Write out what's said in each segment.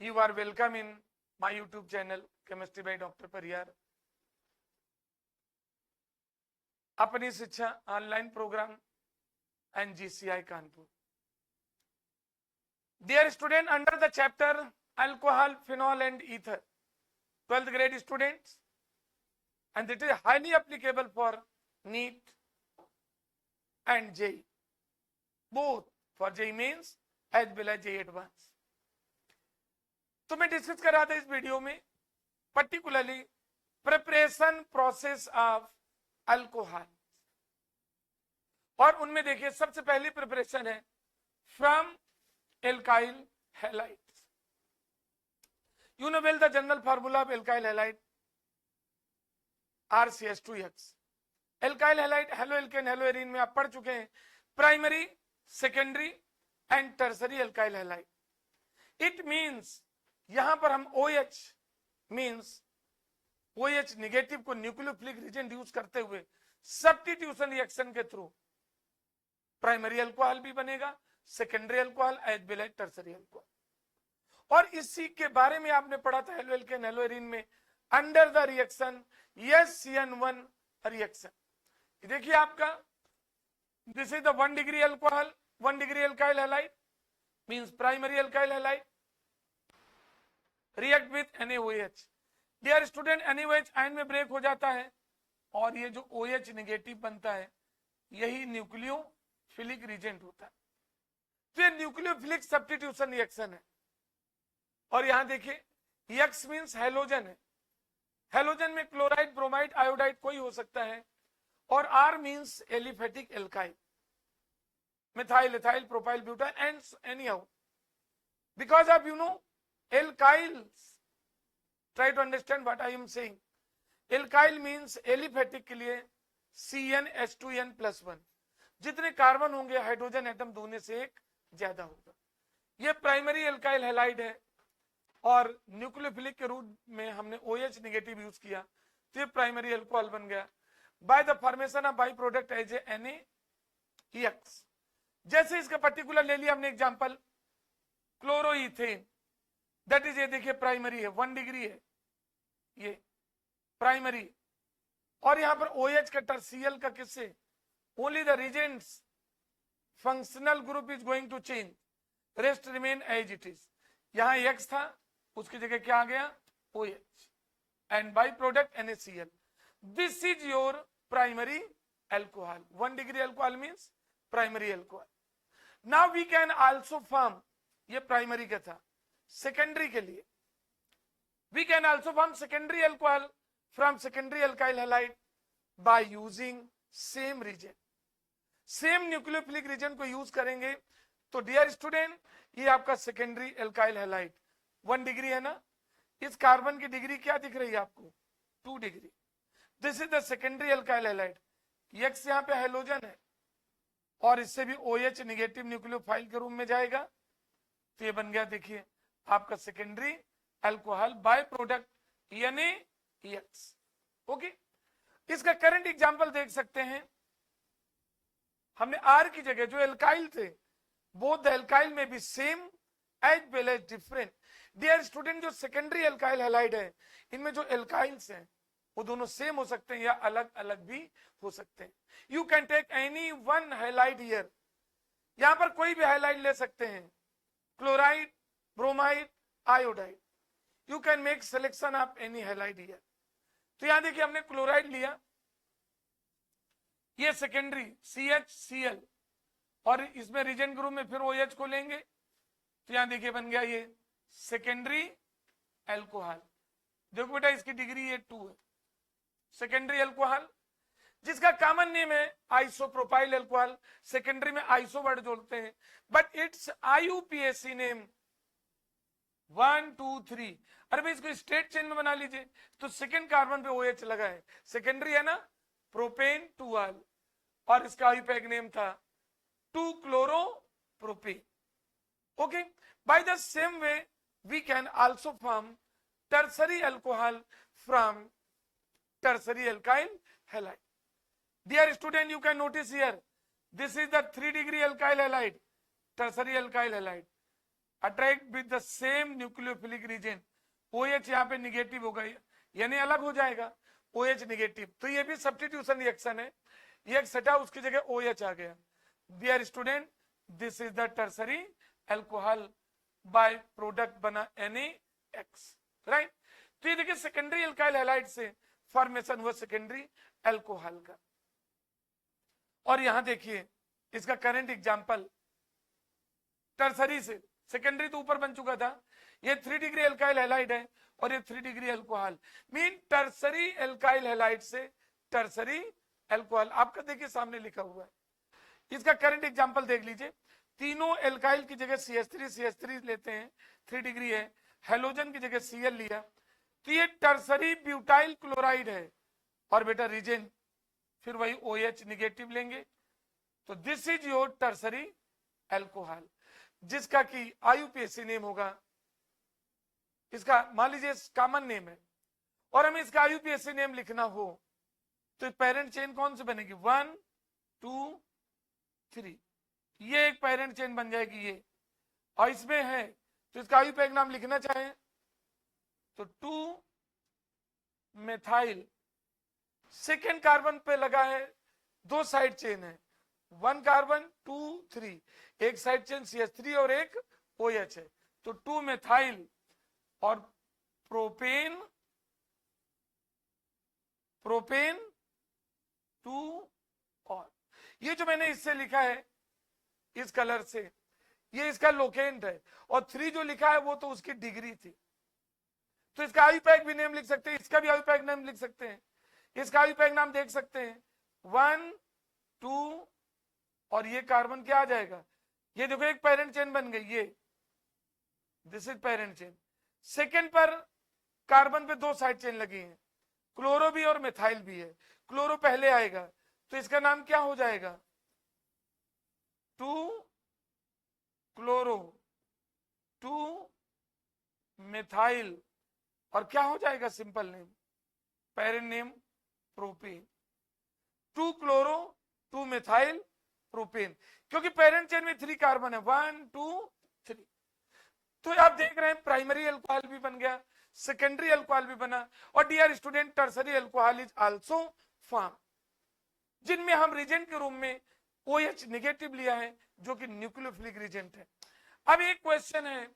You are welcome in my YouTube channel Chemistry by Dr. Pariyar. अपनी शिक्षा online programme and GCI Kanpur. Dear student, under the chapter alcohol, phenol and ether, 12th grade students, and it is highly applicable for NEET and JEE, both for JEE Mains as well as JEE Advanced. तो मैं discuss कर रहा था इस video में particularly preparation process of alcohol, और उनमें देखिए सबसे पहली प्रिपरेशन है from alkyl halide. You know well the general formula of alkyl halide RCH2X. Alkyl halide halo alkane haloarene में आप पढ़ चुके हैं. Primary, secondary and tertiary alkyl halide. It means यहां पर हम OH मींस OH निगेटिव को nucleophilic reagent use करते हुए सब्स्टिट्यूशन रिएक्शन के थ्रू प्राइमरी अल्कोहल भी बनेगा, secondary alcohol as well as tertiary alcohol. और इसी के बारे में आपने पढ़ा था हेलो एल्केन हेलो एरीन में under the reaction SCN1 reaction. देखिए आपका this is the 1 degree alcohol, 1 degree alkyl halide means primary alkyl halide react with NaOH. Dear student, NaOH ion में ब्रेक हो जाता है और ये जो OH नेगेटिव बनता है यही न्यूक्लियोफिलिक रीजेंट होता है. तो ये न्यूक्लियोफिलिक सब्स्टिट्यूशन रिएक्शन है. और यहां देखिए X मींस हैलोजन है. हैलोजन में क्लोराइड, ब्रोमाइड, आयोडाइड कोई हो सकता है. और R means aliphatic alkyl, methyl, ethyl, propyl, butyl and anyhow. Because of alkyls, try to understand what I am saying. Alkyl means aliphatic के लिए CnH2n+1. जितने कार्बन होंगे हाइड्रोजन एटम दोनों से एक ज्यादा होगा. ये प्राइमरी एल्काइल हैलाइड है और न्यूक्लियोफिलिक के रूप में हमने OH नेगेटिव यूज किया तो ये प्राइमरी अल्कोहल बन गया by the formation of by product as NaEX. जैसे इसका पर्टिकुलर ले लिया हमने एग्जांपल क्लोरोइथेन, दैट इज ये देखिए प्राइमरी है, 1 डिग्री है ये प्राइमरी. और यहां पर OH का टर्सियल का किससे only the reagents functional group is going to change, rest remain as it is. यहां X था उसकी जगह क्या आ गया OH and by product NaCl. This is your primary alcohol. 1 degree alcohol means primary alcohol. Now we can also form, ये primary का था. सेकेंडरी के लिए we can also form secondary alcohol from secondary alkyl halide by using same region, same nucleophilic region को use करेंगे. तो dear student ये आपका सेकेंडरी एल्काइल हैलाइड 1 डिग्री है ना. इस कार्बन की डिग्री क्या दिख रही है आपको 2 degree. This is the secondary alkyl halide. X यहाँ पे हाइड्रोजन है और इससे भी OH नेगेटिव न्यूक्लियोफाइल के रूप में जाएगा तो ये बन गया देखिए आपका secondary alcohol by product NaEX. Okay, इसका करंट एग्जांपल देख सकते हैं. हमने R की जगह जो एल्काइल थे बोथ द एल्काइल में भी same as well as different. Dear student, जो सेकेंडरी एल्काइल हैलाइड है इनमें जो एल्काइल्स हैं वो दोनों सेम हो सकते हैं या अलग अलग भी हो सकते हैं. You can take any one halide here. यहां पर कोई भी हैलाइड ले सकते हैं, chloride, bromide, iodide. You can make selection of any halide here. तो यहां देखिए हमने क्लोराइड लिया, ये सेकेंडरी CHCl और इसमें रीजेंट ग्रुप में फिर OH को लेंगे तो यहां देखिए बन गया ये सेकेंडरी अल्कोहल. देखो बेटा इसकी डिग्री ये 2 है. सेकेंडरी अल्कोहल जिसका कॉमन नेम है आइसोप्रोपाइल अल्कोहल. सेकेंडरी में आइसो वर्ड जोड़ते हैं बट इट्स IUPAC नेम 1 2 3. अरे भाई इसको स्टेट चेन में बना लीजिए तो सेकेंड कार्बन पे OH लगा है, सेकेंडरी है ना, प्रोपेन 2 और इसका IUPAC नेम था 2 chloropropane. Okay, by the same way we can also form tertiary alcohol from tertiary alkyl halide. Dear student, you can notice here this is the 3 degree alkyl halide, tertiary alkyl halide. Attract with the same nucleophilic region, OH यहाँ पे negative होगा यानी अलग हो जाएगा, OH negative, तो ये भी सब्स्टिट्यूशन रिएक्शन है, ये सटा उसकी जगह OH आ गया। Dear student, this is the tertiary alcohol by product बना NaX, राइट। तो ये देखिए सेकेंडरी एल्काइल हैलाइड से फॉर्मेशन हुआ सेकेंडरी एल्कोहल का। और यहां देखिए इसका करंट एग्जांपल टर्सरी से, सेकेंडरी तो ऊपर बन चुका था, ये 3 डिग्री एल्काइल हैलाइड है और ये 3 degree alcohol, mean tertiary alkyl halide से टर्सरी एल्कोहल, आपका देखिए सामने लिखा हुआ है। इसका करंट एग्जांपल देख लीजिए, तीनों एल्काइल की जगह CH3 लेते हैं, 3 डिग्री है, हेलोजन की जगह Cl लिया, तो ये टर्सरी ब्यूटाइल क्लोराइड है, और बेटा रीजन फिर वही OH निगेटिव लेंगे, तो this is your tertiary alcohol, जिसका कि IUPAC नेम होगा, इसका मान लीजिए कॉमन नेम है, और हमें इसका IUPAC नेम लिखना हो तो पेरेंट चेन कौन सी बनेगी, 1 2 3, ये एक पेरेंट चेन बन जाएगी ये, और इसमें है तो इसका IUPAC नाम लिखना चाहें तो 2 मेथाइल, सेकेंड कार्बन पे लगा है, 2 साइड चेन है, 1 कार्बन 2 3, एक साइड चेन CH3 और एक OH है, तो 2 मेथाइल और प्रोपेन 2, और ये जो मैंने इससे लिखा है इस कलर से, ये इसका लोकेंट है, और 3 जो लिखा है वो तो उसकी डिग्री थी, तो इसका IUPAC भी नेम लिख सकते हैं, इसका भी IUPAC नेम लिख सकते हैं, इसका IUPAC नाम देख सकते हैं 1 2, और ये कार्बन क्या आ जाएगा, ये देखो एक पेरेंट चेन बन गई, ये this is parent chain, second पर कार्बन पे 2 साइड चेन लगी हैं, क्लोरो भी और मिथाइल भी है, क्लोरो पहले आएगा तो इसका नाम क्या हो जाएगा, 2 क्लोरो 2 मिथाइल, और क्या हो जाएगा simple name, parent name propane, 2 chloro 2 methyl propane, क्योंकि पेरेंट चेन में 3 कार्बन है, 1 2 3, तो आप देख रहे हैं प्राइमरी अल्कोहल भी बन गया, सेकेंडरी अल्कोहल भी बना, और dear student tertiary alcohol is also form, जिनमें हम रिजेंट के रूप में OH नेगेटिव लिया है जो कि न्यूक्लियोफिलिक रिजेंट है। अब एक क्वेश्चन है,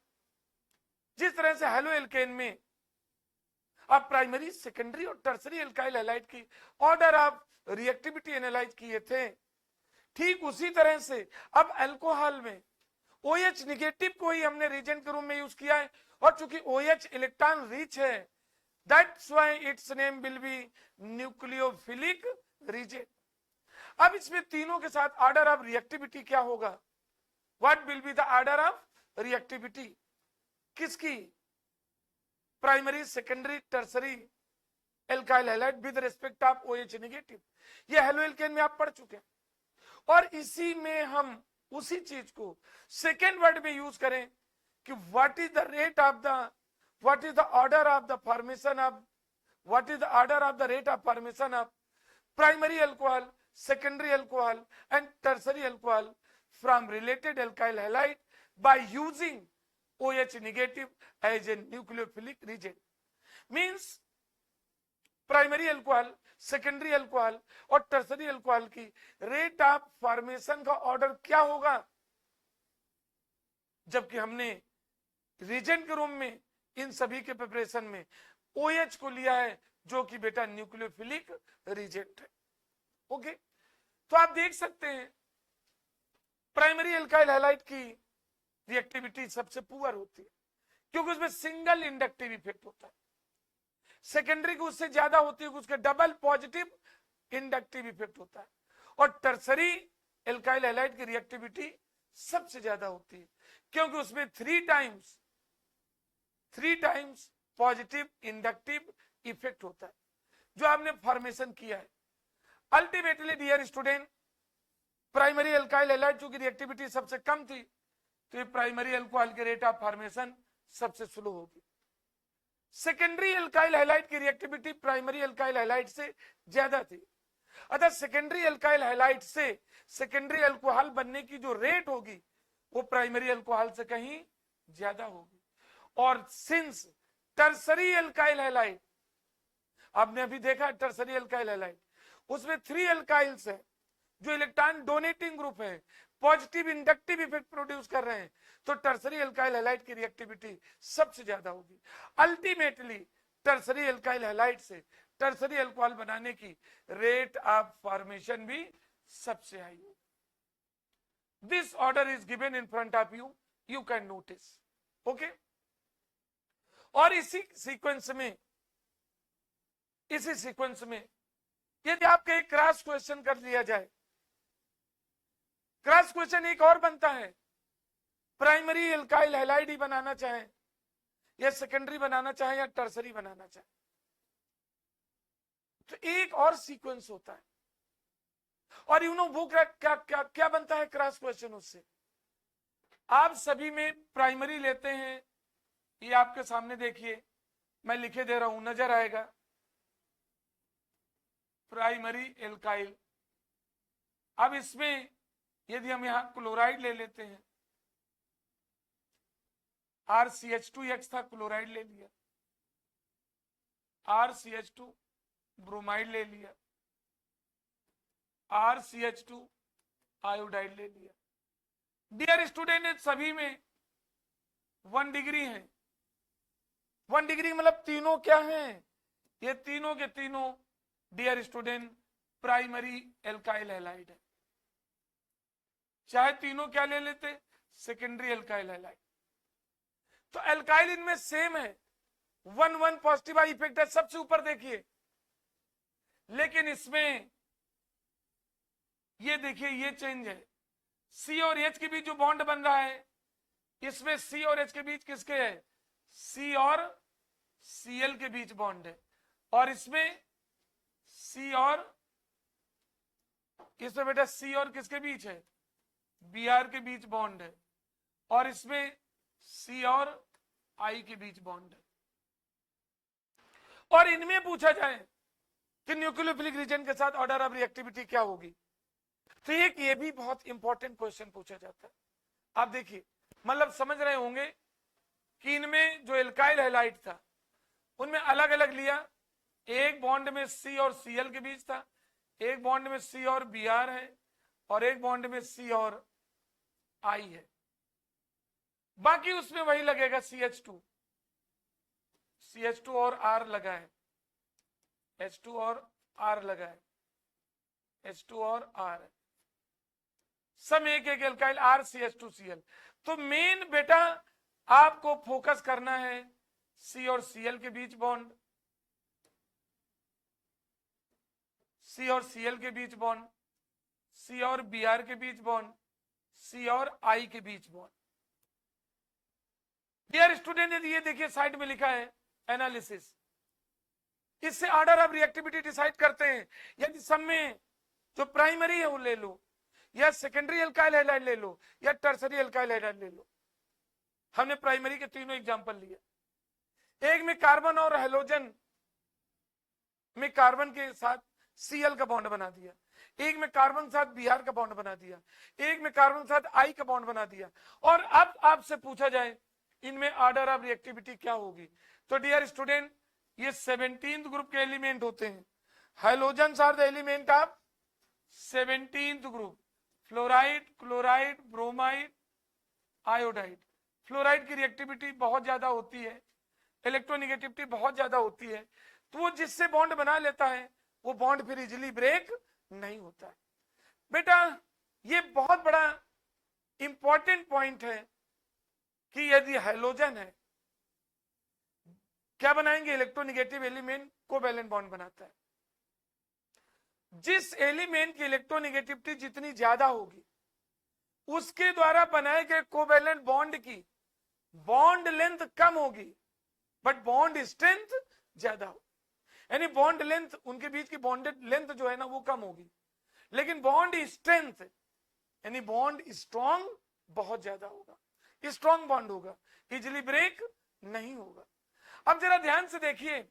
जिस तरह से हेलो एल्केन में आप प्राइमरी सेकेंडरी और टर्सरी एल्काइल हैलाइड की ऑर्डर ऑफ रिएक्टिविटी एनालाइज किए थे, ठीक उसी तरह से अब अल्कोहल में OH निगेटिव को ही हमने रिजेंट के रूप में यूज किया है, और चूंकि OH इलेक्ट्रॉन रिच है, that's why its name will be nucleophilic reagent. अब इसमें तीनों के साथ ऑर्डर ऑफ रिएक्टिविटी क्या होगा, what will be the order of reactivity, किसकी, primary secondary tertiary alkyl halide with respect of OH negative, ये हेलो एल्केन में आप पढ़ चुके हैं, और इसी में हम उसी चीज को सेकेंड वर्ड में यूज करें कि what is the rate of the, what is the order of the formation of, what is the order of the rate of formation of primary alcohol, secondary alcohol and tertiary alcohol from related alkyl halide by using OH negative as a nucleophilic reagent, means primary alcohol, secondary alcohol और tertiary alcohol की rate of formation का order क्या होगा, जबकि हमने regent के रूप में इन सभी के प्रिपरेशन में OH को लिया है जो कि बेटा न्यूक्लियोफिलिक रिजेंट है। ओके, तो आप देख सकते हैं प्राइमरी एल्काइल हैलाइड की रिएक्टिविटी सबसे पुअर होती है क्योंकि उसमें सिंगल इंडक्टिव इफेक्ट होता है, सेकेंडरी को उससे ज्यादा होती है, उसके डबल पॉजिटिव इंडक्टिव इफेक्ट होता है, और टर्सरी एल्काइल हैलाइड की रिएक्टिविटी सबसे ज्यादा होती है क्योंकि उसमें 3 टाइम्स पॉजिटिव इंडक्टिव इफेक्ट होता है जो आपने फॉर्मेशन किया है। Ultimately dear student, primary alkyl halide की रिएक्टिविटी सबसे कम थी तो ये प्राइमरी अल्कोहल के रेट ऑफ फॉर्मेशन सबसे स्लो होगी। सेकेंडरी एल्काइल हैलाइड की रिएक्टिविटी प्राइमरी एल्काइल हैलाइड से ज्यादा थी, अतः सेकेंडरी एल्काइल हैलाइड से सेकेंडरी अल्कोहल बनने की जो रेट होगी वो प्राइमरी अल्कोहल से कहीं ज्यादा होगी। और सिंस टर्सरी एल्काइल हैलाइड, आपने अभी देखा टर्सरी एल्काइल हैलाइड, उसमें 3 एल्काइल्स है जो इलेक्ट्रॉन डोनेटिंग ग्रुप है, पॉजिटिव इंडक्टिव इफेक्ट प्रोड्यूस कर रहे हैं, तो टर्सरी एल्काइल हैलाइड की रिएक्टिविटी सबसे ज्यादा होगी। अल्टीमेटली टर्सरी एल्काइल हैलाइड से टर्सरी अल्कोहल बनाने की रेट ऑफ फॉर्मेशन भी सबसे हाई होगी। This order is given in front of you, you can notice. Okay, और इसी सीक्वेंस में यदि आपका एक क्रॉस क्वेश्चन कर लिया जाए, क्रॉस क्वेश्चन एक और बनता है, प्राइमरी एल्काइल हैलाइड ही बनाना चाहे या सेकेंडरी बनाना चाहे या टर्सरी बनाना चाहे, तो एक और सीक्वेंस होता है। और यू नो वो क्या बनता है क्रॉस क्वेश्चन उससे, आप सभी में प्राइमरी लेते हैं, ये आपके सामने देखिए मैं लिखे दे रहा हूं, नजर आएगा, प्राइमरी एल्काइल। अब इसमें यदि हम यहां क्लोराइड ले लेते हैं, RCH2X था, क्लोराइड ले लिया, RCH2 ब्रोमाइड ले लिया, RCH2 आयोडाइड ले लिया। डियर स्टूडेंट, सभी में 1 डिग्री है। 1 डिग्री मतलब तीनों क्या हैं, ये तीनों के तीनों dear student primary alkyl halide है। चाहे तीनों क्या ले लेते, सेकेंडरी एल्काइल हैलाइड। तो एल्काइल इनमें सेम है, 1 पॉजिटिव आई इफेक्ट है, सबसे ऊपर देखिए। लेकिन इसमें ये देखिए, ये चेंज है, सी और एच के बीच जो बॉन्ड बन रहा है, इसमें सी और एच के बीच किसके है, सी और सीएल के बीच बॉन्ड है। और इसमें सी और इसमें बेटा सी और किसके बीच है, बीआर के बीच बॉन्ड है। और इसमें सी और आई के बीच बॉन्ड है। और इनमें पूछा जाए कि न्यूक्लियोफिलिक रीजन के साथ ऑर्डर ऑफ रिएक्टिविटी क्या होगी, तो एक ये भी बहुत इंपॉर्टेंट क्वेश्चन पूछा जाता है। आप देखिए, मतलब समझ रहे होंगे कि इनमें जो एल्काइल हैलाइड था उनमें अलग अलग लिया, एक बॉन्ड में सी और सीएल के बीच था, एक बॉन्ड में सी और बीआर है, और एक बॉन्ड में सी और आई है। बाकी उसमें वही लगेगा CH2 और R लगा है, H2 और R लगा है, H2 और R है, सब एक एक एल्काइल RCH2Cl। तो मेन बेटा आपको फोकस करना है C और Cl के बीच बॉन्ड, C और Cl के बीच बॉन्ड, C और Br के बीच बॉन्ड, C और I के बीच बॉन्ड। डियर स्टूडेंट, यदि ये देखिए साइड में लिखा है एनालिसिस, इससे ऑर्डर ऑफ रिएक्टिविटी डिसाइड करते हैं। यदि सब में जो प्राइमरी है वो ले लो, या सेकेंडरी एल्काइल हैलाइड ले लो, या टर्सरी एल्काइल हैलाइड ले लो। हमने प्राइमरी के तीनों एग्जांपल लिए, एक में कार्बन और हेलोजन में कार्बन के साथ Cl का बॉन्ड बना दिया, एक में कार्बन के साथ Br का बॉन्ड बना दिया, एक में कार्बन के साथ I का बॉन्ड बना दिया। और अब आपसे पूछा जाए इनमें ऑर्डर ऑफ रिएक्टिविटी क्या होगी, तो डियर स्टूडेंट ये 17th ग्रुप के एलिमेंट होते हैं। Halogens are the element of 17th group, fluoride, chloride, bromide, iodide. Fluoride की रिएक्टिविटी बहुत ज्यादा होती है, इलेक्ट्रोनिगेटिविटी बहुत ज्यादा होती है, तो वो जिससे बॉन्ड बना लेता है वो बॉन्ड फिर इजिली ब्रेक नहीं होता है। बेटा ये बहुत बड़ा इंपॉर्टेंट पॉइंट है कि यदि हाइलोजन है, क्या बनाएंगे, इलेक्ट्रोनिगेटिव एलिमेंट कोवैलेंट बॉन्ड बनाता है। जिस एलिमेंट की इलेक्ट्रोनिगेटिविटी जितनी ज्यादा होगी उसके द्वारा बनाए गए कोवैलेंट बॉन्ड की बॉन्ड लेंथ कम होगी, बट बॉन्ड स्ट्रेंथ ज्यादा होगी। यानी बॉन्ड लेंथ, उनके बीच की बॉन्डेड लेंथ जो है ना वो कम होगी, लेकिन बॉन्ड स्ट्रेंथ यानी बॉन्ड स्ट्रॉन्ग बहुत ज्यादा होगा, स्ट्रॉन्ग बॉन्ड होगा, इजिली ब्रेक नहीं होगा। अब जरा ध्यान से देखिए,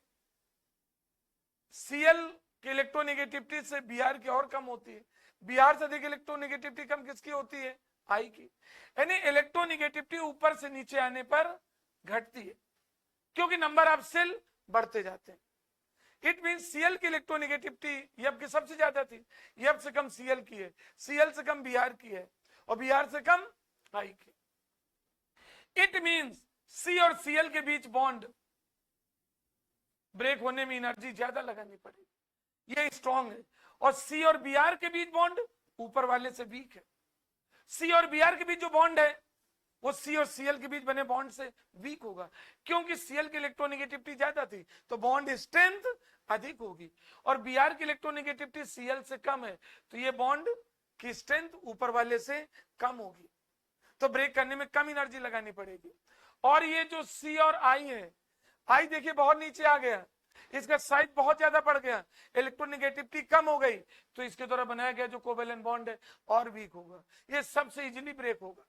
Cl की इलेक्ट्रोनेगेटिविटी से Br की और कम होती है, Br से अधिक इलेक्ट्रोनेगेटिविटी कम किसकी होती है, आई की, यानी इलेक्ट्रोनिगेटिविटी ऊपर से नीचे आने पर घटती है क्योंकि नंबर ऑफ सेल बढ़ते जाते हैं। इट मीन सीएल की इलेक्ट्रोनिगेटिविटी एफ की सबसे ज्यादा थी, एफ से कम सीएल की है, सीएल से कम बीआर की है और बीआर से कम आई की। इट मींस सी और सीएल के बीच बॉन्ड ब्रेक होने में एनर्जी ज्यादा लगानी पड़ेगी, ये स्ट्रॉन्ग है। और सी और बीआर के बीच बॉन्ड ऊपर वाले से वीक है। सी और बीआर के बीच जो बॉन्ड है वो सी और सीएल के बीच बने बॉन्ड से वीक होगा क्योंकि सीएल की इलेक्ट्रोनिगेटिविटी ज्यादा थी तो बॉन्ड स्ट्रेंथ अधिक होगी, और बीआर की इलेक्ट्रोनिगेटिविटी सीएल से कम है तो ये बॉन्ड की स्ट्रेंथ ऊपर वाले से कम होगी, तो ब्रेक करने में कम एनर्जी लगानी पड़ेगी। और ये जो सी और आई है, आई देखिए बहुत नीचे आ गया, इसका साइज बहुत ज्यादा बढ़ गया, इलेक्ट्रोनिगेटिविटी कम हो गई तो इसके द्वारा बनाया गया जो कोवेलेंट बॉन्ड है और वीक होगा, ये सबसे इजीली ब्रेक होगा।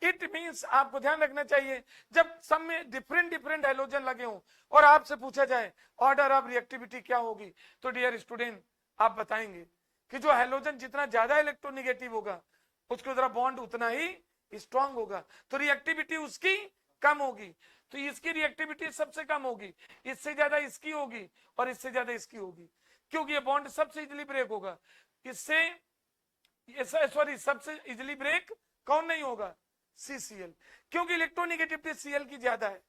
इट मींस आपको ध्यान रखना चाहिए जब सब में डिफरेंट हैलोजन लगे हों और आपसे पूछा जाए ऑर्डर ऑफ रिएक्टिविटी क्या होगी, तो डियर स्टूडेंट आप बताएंगे कि जो हैलोजन जितना ज्यादा इलेक्ट्रोनिगेटिव होगा उसके द्वारा बॉन्ड उतना ही स्ट्रांग होगा, तो रिएक्टिविटी उसकी कम होगी, तो इसकी रिएक्टिविटी सबसे कम होगी, इससे ज्यादा इसकी होगी और इससे ज्यादा इसकी होगी क्योंकि ये बॉन्ड सबसे इजीली ब्रेक होगा। इससे सॉरी सबसे इजीली ब्रेक कौन नहीं होगा, सीसीएल, क्योंकि इलेक्ट्रोनिगेटिविटी सीएल की ज्यादा है,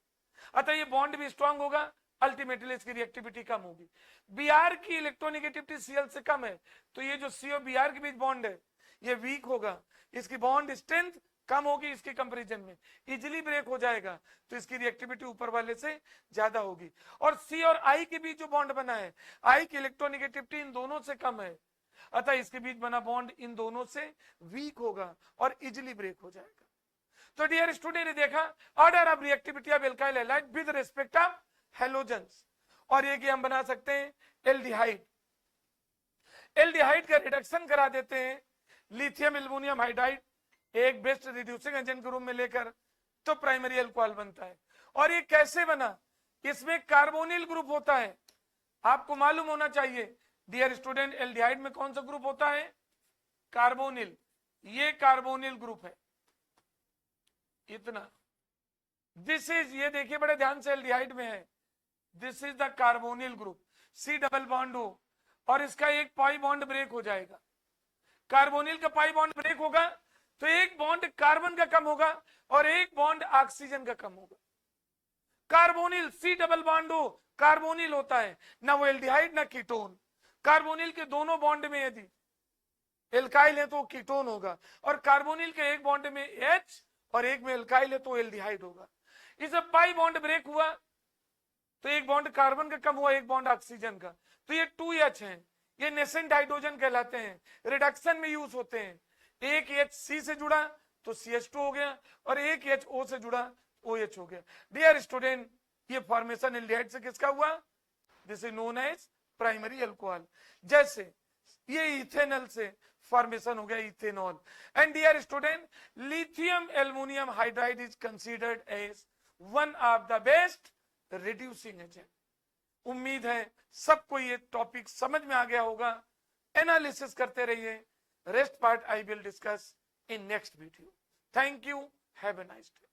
अतः ये बॉन्ड भी स्ट्रांग होगा, अल्टीमेटली इसकी रिएक्टिविटी कम होगी। बीआर की इलेक्ट्रोनिगेटिविटी सीएल से कम है तो ये जो सी और बीआर के बीच बॉन्ड है ये वीक होगा, इसकी बॉन्ड स्ट्रेंथ कम होगी, इसके कंपैरिजन में इजीली ब्रेक हो जाएगा तो इसकी रिएक्टिविटी ऊपर वाले से ज्यादा होगी। और सी और आई के बीच जो बॉन्ड बना है, आई की इलेक्ट्रोनिगेटिविटी इन दोनों से कम है, अतः इसके बीच बना बॉन्ड इन दोनों से वीक होगा और इजीली ब्रेक हो जाएगा। तो डियर स्टूडेंट ने देखा order of reactivity of alkyl halide with respect of halogens, और ये कि हम बना सकते हैं एल्डिहाइड, एल्डिहाइड का रिडक्शन करा देते हैं लिथियम एल्युमिनियम हाइड्राइड एक बेस्ट रिड्यूसिंग एजेंट के रूप में लेकर, तो प्राइमरी अल्कोहल बनता है। और ये कैसे बना, इसमें कार्बोनिल ग्रुप होता है, आपको मालूम होना चाहिए डियर स्टूडेंट एल्डिहाइड में कौन सा ग्रुप होता है, कार्बोनिल, ये कार्बोनिल ग्रुप है इतना, दिस इज, ये देखिए बड़े ध्यान से एल्डिहाइड में है, this is the carbonyl group, C double bond हो और इसका एक पाई बॉन्ड ब्रेक हो जाएगा, कार्बोनिल का पाई बॉन्ड ब्रेक होगा तो एक बॉन्ड कार्बन का कम होगा और एक बॉन्ड ऑक्सीजन का कम होगा। कार्बोनिल सी डबल बॉन्ड हो, कार्बोनिल होता है ना वो एल्डिहाइड ना कीटोन, कार्बोनिल के दोनों बॉन्ड में यदि एल्काइल है तो कीटोन होगा, और कार्बोनिल के एक बॉन्ड में H और एक में एल्काइल है तो एल्डिहाइड होगा। इसे पाई बॉन्ड ब्रेक हुआ तो एक बॉन्ड कार्बन का कम हुआ, एक बॉन्ड ऑक्सीजन का, तो ये 2H हैं, ये नेसेंट हाइड्रोजन कहलाते हैं, रिडक्शन में यूज होते हैं। एक H C से जुड़ा तो CH2 हो गया और एक H O से जुड़ा OH हो गया। डियर स्टूडेंट ये फॉर्मेशन एल्डिहाइड से किसका हुआ, this is known as primary alcohol, जैसे ये इथेनॉल से फॉर्मेशन हो गया ethanol. And dear student lithium aluminium hydride is considered as one of the best reducing agent. उम्मीद है सबको ये टॉपिक समझ में आ गया होगा, एनालिसिस करते रहिए, rest part I will discuss in next video. Thank you. Have a nice day.